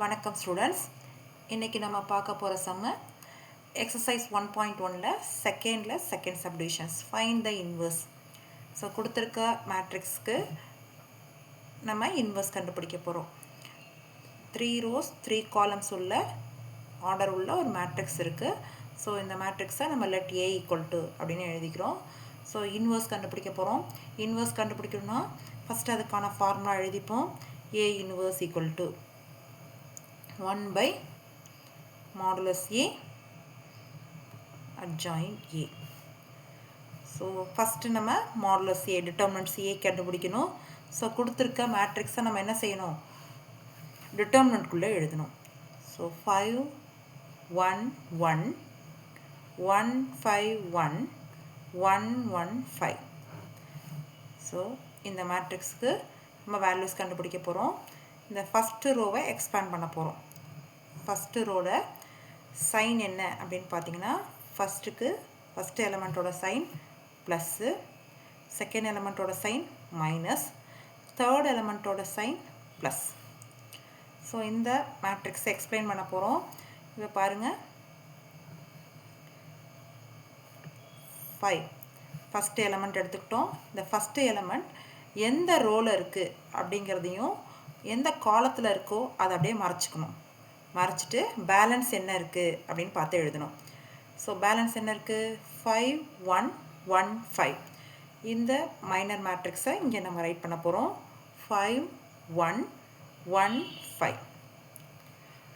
வணக்கம் ஸ்டூடெண்ட்ஸ். இன்றைக்கி நம்ம பார்க்க போகிற சம்மு எக்ஸசைஸ் 1.1ல் second subdivisions find the inverse. So கொடுத்துருக்க மேட்ரிக்ஸ்க்கு நம்ம இன்வர்ஸ் கண்டுபிடிக்க போகிறோம். 3 rows 3 columns உள்ள ஆர்டர் உள்ள ஒரு மேட்ரிக்ஸ் இருக்குது. ஸோ இந்த மேட்ரிக்ஸை நம்ம லெட் A ஈக்குவல் டு அப்படின்னு எழுதிக்கிறோம். ஸோ இன்வர்ஸ் கண்டுபிடிக்க போகிறோம். இன்வர்ஸ் கண்டுபிடிக்கணும்னா ஃபஸ்ட்டு அதுக்கான ஃபார்முலா எழுதிப்போம். A inverse equal to 1 by modulus A adjoin A. So first நம்ம modulus A determinants A கண்டுபிடிக்கணும். ஸோ கொடுத்துருக்க மேட்ரிக்ஸை நம்ம என்ன செய்யணும், டிட்டர்மினன்ட்குள்ளே எழுதணும். ஸோ 5 1 1 1 5 1 1 1 5. ஸோ இந்த மேட்ரிக்ஸுக்கு நம்ம வேல்யூஸ் கண்டுபிடிக்க போகிறோம். இந்த ஃபஸ்ட்டு ரோவை எக்ஸ்பேண்ட் பண்ண போகிறோம். ஃபஸ்ட்டு ரோட சைன் என்ன அப்படின்னு பார்த்தீங்கன்னா, ஃபஸ்ட்டு எலமெண்ட்டோட சைன் ப்ளஸ்ஸு, செகண்ட் எலமெண்ட்டோட சைன் மைனஸ், தேர்ட் எலமெண்ட்டோட சைன் ப்ளஸ். ஸோ இந்த மேட்ரிக்ஸை எக்ஸ்பிளைன் பண்ண போகிறோம். இதை பாருங்கள், 5 ஃபஸ்ட்டு எலமெண்ட் எடுத்துக்கிட்டோம். இந்த ஃபஸ்ட்டு எலமெண்ட் எந்த ரோவில் இருக்குது அப்படிங்கிறதையும் எந்த காலத்தில் இருக்கோ அதை அப்படியே மறைச்சிக்கணும். மறைச்சிட்டு பேலன்ஸ் என்ன இருக்குது அப்படின்னு பார்த்து எழுதணும். ஸோ பேலன்ஸ் என்ன இருக்குது, 5 1 1 5. இந்த மைனர் மேட்ரிக்ஸை இங்கே நம்ம ரைட் பண்ண போகிறோம். 5 1 1 5.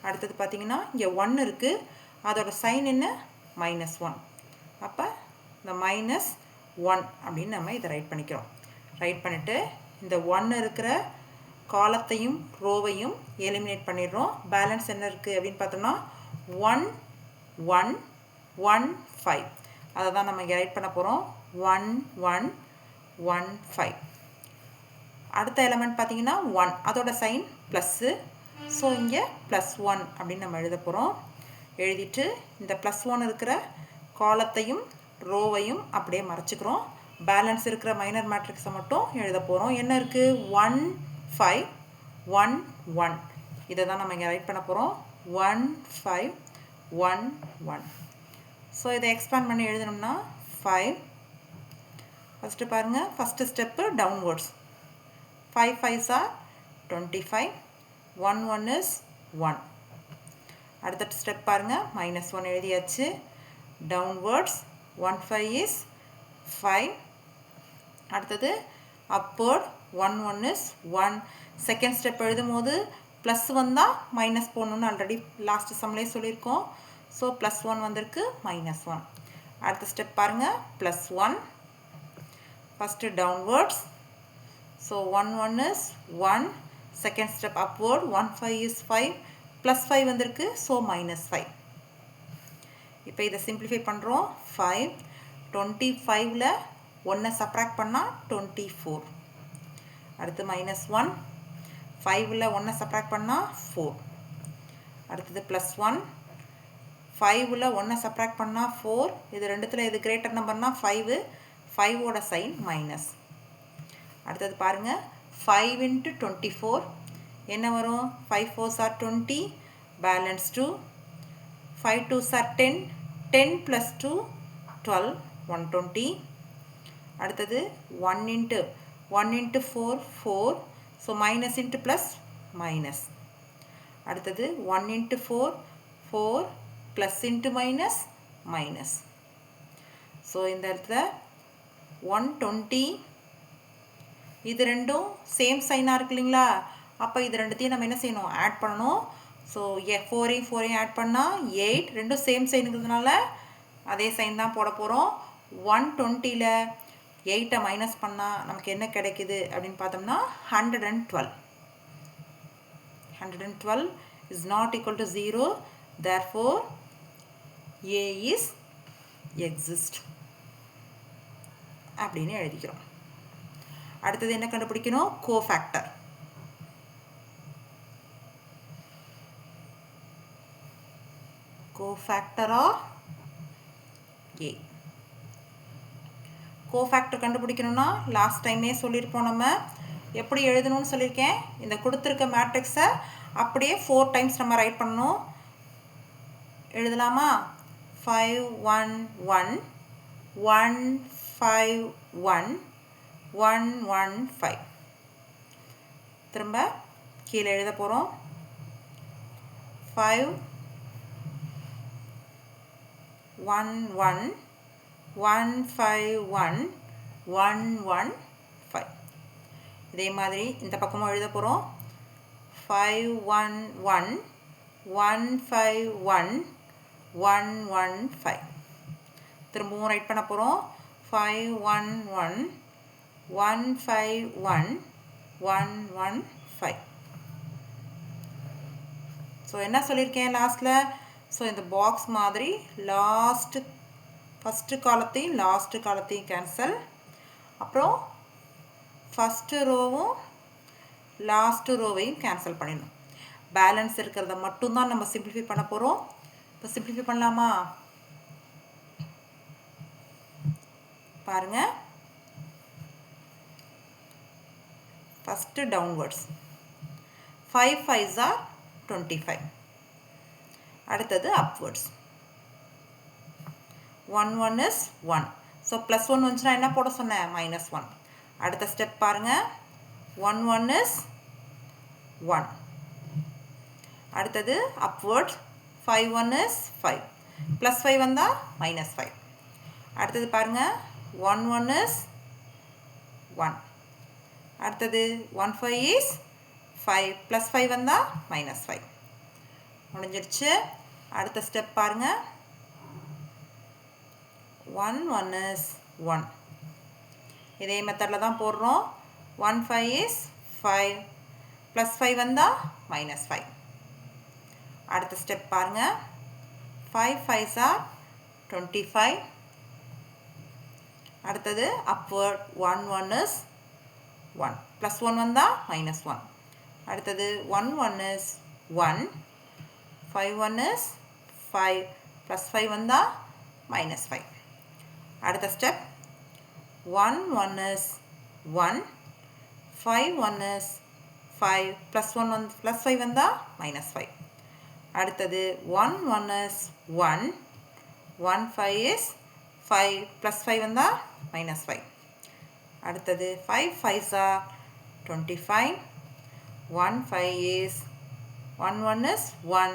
அடுத்தது பார்த்திங்கன்னா இங்கே 1 இருக்குது, அதோட சைன் என்ன -1. அப்போ இந்த -1 அப்படின்னு நம்ம இதை ரைட் பண்ணிக்கிறோம். ரைட் பண்ணிவிட்டு இந்த 1 இருக்கிற காலத்தையும் ரோவையும் எலிமினேட் பண்ணிடுறோம். பேலன்ஸ் என்ன இருக்குது அப்படின்னு பார்த்தோம்னா 1 1 1 5. அதை தான் நம்ம இங்கே ரைட் பண்ண போகிறோம். 1 1 1 5. அடுத்த எலமெண்ட் பார்த்தீங்கன்னா 1, அதோட சைன் ப்ளஸ்ஸு. ஸோ இங்கே +1 அப்படின்னு நம்ம எழுத போகிறோம். எழுதிட்டு இந்த +1 இருக்கிற காலத்தையும் ரோவையும் அப்படியே மறைச்சிக்கிறோம். பேலன்ஸ் இருக்கிற மைனர் மேட்ரிக்ஸை மட்டும் எழுத போகிறோம். என்ன இருக்குது, 1 5 1 1. இதை தான் நம்ம இங்கே ரைட் பண்ண போகிறோம். 1 5 1 1. ஸோ இதை எக்ஸ்பேண்ட் பண்ணி எழுதணும்னா 5. ஃபஸ்ட்டு பாருங்கள், first step downwards. 5 5s are 25. 1 1 is 1. அடுத்த ஸ்டெப் பாருங்கள், -1 எழுதியாச்சு. Downwards 1 5 is 5. அடுத்தது அப்வர்ட் 1 1 is 1. செகண்ட் ஸ்டெப் எழுதும் போது ப்ளஸ் வந்தால் மைனஸ் போடணுன்னு ஆல்ரெடி லாஸ்ட் சம்லேயே சொல்லியிருக்கோம். ஸோ +1 வந்திருக்கு, -1. அடுத்த ஸ்டெப் பாருங்கள், +1. First downwards. So 1 1 is 1. Second step upward 1 5 is 5. +5 வந்திருக்கு, ஸோ -5. இப்போ இதை சிம்பிளிஃபை பண்ணுறோம். 5 25ல் 1 சப்ராக்ட் பண்ணால் 24. அடுத்து -1. 5ல் 1 சப்ராக்ட் பண்ணால் 4. அடுத்தது +1. 5ல் 1 சப்ராக்ட் பண்ணால் 4. இது ரெண்டுத்தில் எது கிரேட்டர் நம்பர்னா 5. 5ஓட சைன் மைனஸ். அடுத்தது பாருங்கள், 5 × 24 என்ன வரும், 5 4s are 20. Balance 2. 5 2s are 10. 10 + 2 12 120. அடுத்தது 1 × 4 4. So minus into plus minus. அடுத்தது 1 × 4 4 plus into minus minus. So இந்த இடத்துல 120. இது ரெண்டும் சேம் சைனாக இருக்கு இல்லைங்களா, அப்போ இது ரெண்டுத்தையும் நம்ம என்ன செய்யணும், ஆட் பண்ணணும். ஸோ 4ஐயும் ஆட் பண்ணால் 8. ரெண்டும் சேம் சைனுங்கிறதுனால அதே சைன் தான் போட போகிறோம். 120ல் 8ஐ மைனஸ் பண்ணால் நமக்கு என்ன கிடைக்குது அப்படின்னு பார்த்தோம்னா 112. 112 is not equal to 0. Therefore A is exist அப்படின்னு எழுதிக்கிறோம். அடுத்தது என்ன கண்டுபிடிக்கணும், cofactor. Cofactor of A. Cofactor கண்டுபிடிக்கணும்னா லாஸ்ட் டைமே சொல்லியிருப்போம். நம்ம எப்படி எழுதணும்னு சொல்லியிருக்கேன். இந்த கொடுத்துருக்க மேட்ரிக்ஸை அப்படியே 4 டைம்ஸ் நம்ம ரைட் பண்ணணும். எழுதலாமா? 5 1 1 1 5 1 1 1 5. திரும்ப கீழே எழுத போகிறோம். 5 1 1 1 5 1 1 1 5. இதே மாதிரி இந்த பக்கமும் எழுத போகிறோம். 5 1 1 1 5 1 1 1 5. திரும்பவும் ரைட் பண்ண போகிறோம். 5 1 1 1 5 1 1 1 5. ஸோ என்ன சொல்லியிருக்கேன் லாஸ்ட்டில்? ஸோ இந்த பாக்ஸ் மாதிரி ஃபஸ்ட்டு காலத்தையும் லாஸ்ட்டு காலத்தையும் கேன்சல். அப்புறம் ஃபஸ்ட்டு ரோவும் லாஸ்ட்டு ரோவையும் கேன்சல் பண்ணிடணும். பேலன்ஸ் இருக்கிறத மட்டும்தான் நம்ம சிம்பிளிஃபை பண்ண போகிறோம். இப்போ சிம்பிளிஃபை பண்ணலாமா? பாருங்கள். First downwards 5 5s are 25. அடுத்தது அப்வர்ட்ஸ் 1 1 is 1. ஸோ ப்ளஸ் 1 வந்துச்சுன்னா என்ன போட சொன்னேன்? -1. அடுத்த ஸ்டெப் பாருங்கள். 1 1 is 1. அடுத்தது அப்வர்ட்ஸ் 5 1 is 5. ப்ளஸ் 5 வந்தால் -5. அடுத்தது பாருங்கள். 1 1 is 1. அடுத்தது 1 5 is 5. ப்ளஸ் 5 வந்தால் -5. முடிஞ்சிடுச்சு. அடுத்த ஸ்டெப் பாருங்கள். 1 1 is 1. இதே மெத்தடில் தான் போடுறோம். 1 5 is 5. ப்ளஸ் 5 வந்தால் -5. அடுத்த ஸ்டெப் பாருங்கள். 5 5s are 25. அடுத்தது அப்வர்ட் 1 1 is 1. ப்ளஸ் 1 வந்தால் -1. அடுத்தது 1 1 is 1. 5 1 is 5. ப்ளஸ் 5 வந்தால் -5. அடுத்த ஸ்டெப் 1 1 is 1. 5 1 is 5. ப்ளஸ் 5 வந்தால் -5. அடுத்தது 1 1 is 1. 1 5 is 5. ப்ளஸ் 5 வந்தால் -5. அடுத்தது 5 5s are 25. 1 5 is 1 1 is 1.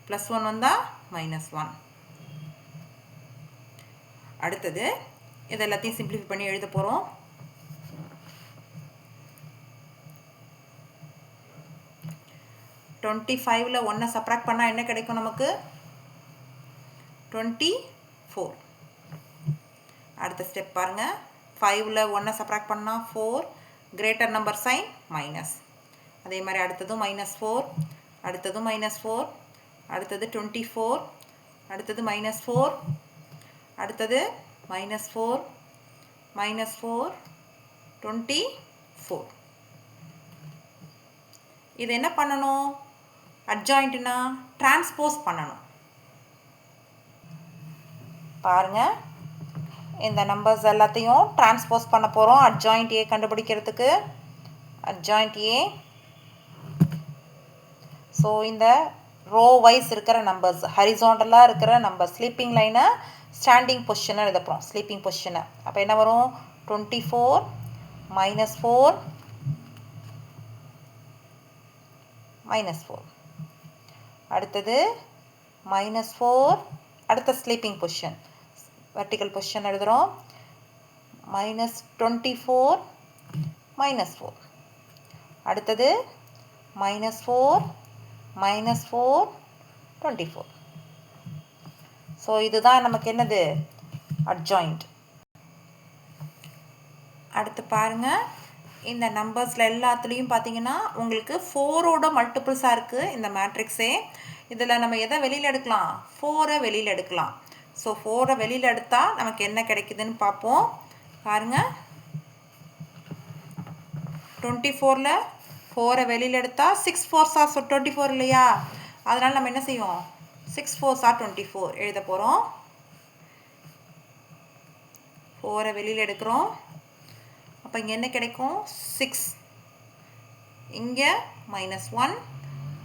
Plus 1 வந்தால் -1. அடுத்தது இது எல்லாத்தையும் சிம்பிளிஃபை பண்ணி எழுத போகிறோம். ல 1 சப்ராக்ட் பண்ணால் என்ன கிடைக்கும் நமக்கு? 24. அடுத்த ஸ்டெப் பாருங்கள். 5ல் 1 சப்ராக்ட் பண்ணால் 4. Greater number sign minus. அதே மாதிரி அடுத்ததும் -4. அடுத்ததும் -4. அடுத்தது 24. அடுத்தது -4. அடுத்தது -4 -4 24. இது என்ன பண்ணணும்? அட்ஜாயிண்ட்னா டிரான்ஸ்போஸ் பண்ணணும். பாருங்கள். இந்த நம்பர்ஸ் எல்லாத்தையும் டிரான்ஸ்போஸ் பண்ண போகிறோம் அட்ஜாயிண்ட் ஏ கண்டுபிடிக்கிறதுக்கு. Adjoint A. ஸோ இந்த ரோ வைஸ் இருக்கிற நம்பர்ஸ், ஹரிசாண்டலாக இருக்கிற நம்பர், ஸ்லீப்பிங் லைனை ஸ்டாண்டிங் பொசிஷனை எழுத போகிறோம். ஸ்லீப்பிங் பொசிஷனை. அப்போ என்ன வரும்? 24 -4 -4. அடுத்தது -4. அடுத்த ஸ்லீப்பிங் பொசிஷன் வெர்டிக்கல் பொசிஷன் எழுதுகிறோம். -24 -4. அடுத்தது -4 -4 24. ஸோ இதுதான் நமக்கு என்னது? அட்ஜாயிண்ட். அடுத்து பாருங்கள். இந்த நம்பர்ஸில் எல்லாத்துலேயும் பார்த்தீங்கன்னா உங்களுக்கு 4ஓட மல்டிபிள்ஸாக இருக்குது இந்த மேட்ரிக்ஸே. இதில் நம்ம எதை வெளியில் எடுக்கலாம்? 4ஐ வெளியில் எடுக்கலாம். ஸோ 4ஐ வெளியில் எடுத்தால் நமக்கு என்ன கிடைக்குதுன்னு பார்ப்போம். பாருங்கள். 24ல் 4ஐ வெளியில் எடுத்தால் 6 4s are 24 இல்லையா? அதனால் நம்ம என்ன செய்வோம்? 6 4s are 24 எழுத போகிறோம். 4ஐ வெளியில் எடுக்கிறோம். அப்போ இங்கே என்ன கிடைக்கும்? 6. இங்கே -1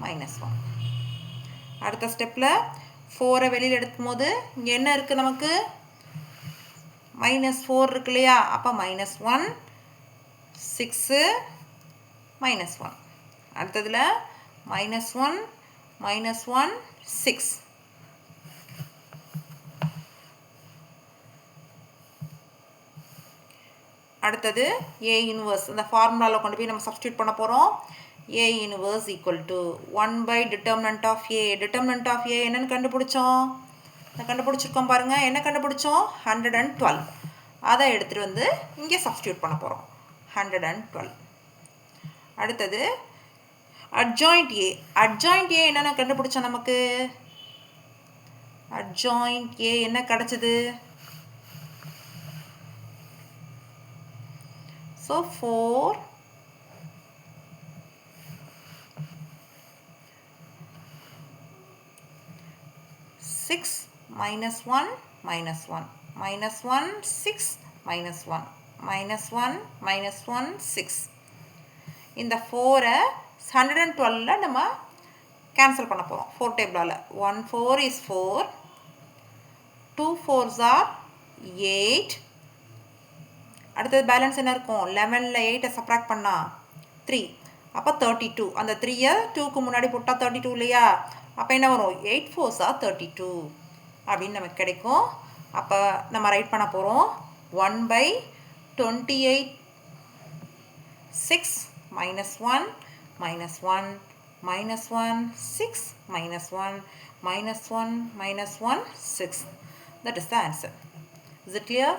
minus 1. அடுத்த ஸ்டெப்பில் 4 வெளியில் எடுக்கும் போது இங்கே என்ன இருக்குது நமக்கு -4 இருக்கு இல்லையா, அப்போ -1 6 -1. அடுத்ததில் -1 -1 6. அடுத்தது A inverse இந்த ஃபார்முலாவில் கொண்டு போய் நம்ம சப்ஸ்டியூட் பண்ண போகிறோம். A inverse equal to 1 by determinant of A. determinant of A என்னன்னு கண்டுபிடிச்சோம், கண்டுபிடிச்சிருக்கோம் பாருங்கள். என்ன கண்டுபிடிச்சோம், 112. அதை எடுத்துகிட்டு வந்து இங்கே சப்ஸ்டியூட் பண்ண போகிறோம், 112. அடுத்தது adjoint A. adjoint A என்னென்ன கண்டுபிடிச்சோம், நமக்கு adjoint A என்ன கிடச்சிது, so 4 6 -1 -1 -1 6 -1 -1 -1 6. இந்த 4 112 நம்ம கேன்சல் பண்ண போகிறோம் 4 டேபிளால். 1 4 is 4, 2 4s are 8. அடுத்தது பேலன்ஸ் என்ன இருக்கும், 11ல் 8 சப்ராக்ட் பண்ணால் 3, அப்போ 32. அந்த 3-ஐ 2க்கு முன்னாடி போட்டால் 32 இல்லையா, அப்போ என்ன வரும், 8 4s are 32 அப்படின்னு நமக்கு கிடைக்கும். அப்போ நம்ம ரைட் பண்ண போகிறோம் 1 by 28 6 -1 -1 -1 6 -1 -1 -1 6. That is the answer. Is it clear?